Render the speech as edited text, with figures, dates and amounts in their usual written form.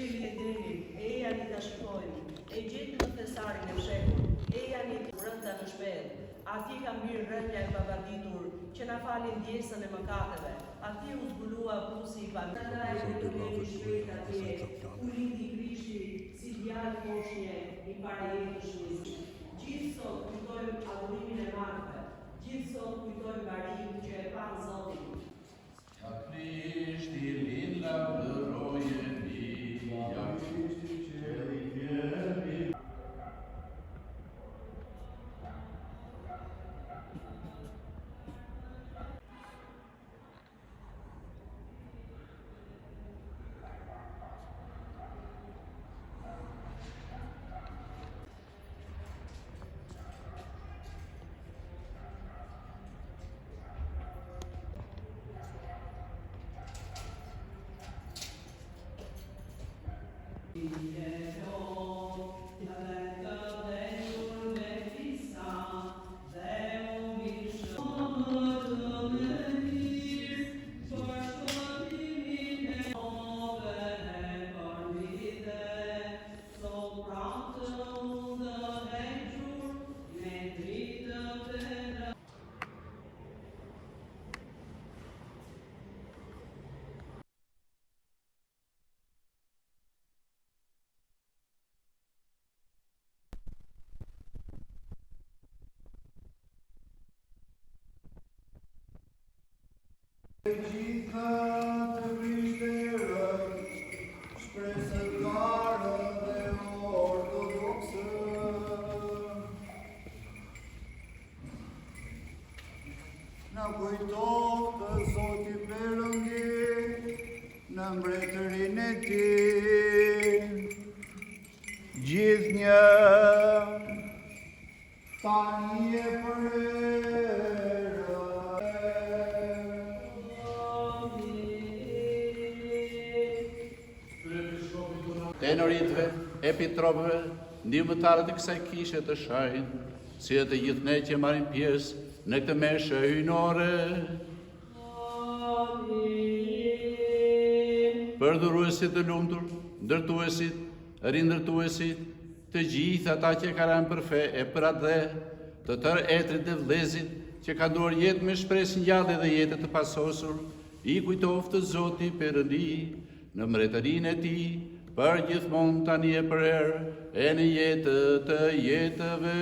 Qeli e delim, e janë të shkojnë, e gjetë në thesarin e fshehur, e janë të rënda në shpedë, ati ka mirë rënja e pavaditur, që na falin djesën e mëkateve, ati u zbulua brusi i panë. Ata e të kemi shpejt atje, ku lindi Krishti, si djalë poshnje i para jetës shmisë. Gjithë sot kujtojmë adhurimin e martëve, gjithë sot kujtojmë barim që e panë Zotin. Ja Krishti lilla vëroje mi, ja Krishti qeli vjeri. Gjitha të krishterët, shpresëtarët dhe ortodoksët, na kujtoft të Zoti Perëndi në mbretërinë e Tij, gjithnjë tani e përherë. Tenoritëve, epitropëve, ndihmëtarët e kësaj kishe të shenjtë, si dhe të gjithë ne që marrim pjesë në këtë meshë hyjnore. Përdhuruesit të lumtur, ndërtuesit, rindërtuesit, të gjithë ata që kanë për fe e për atë të tërë etrit dhe vëllezit që kanë duar jetë me shpresë ngjallje dhe jetë të pasosur, i kujtoftë Zoti Perëndi në mbretërinë e Tij, për gjithmonë tani e përherë e në jetë të jetëve.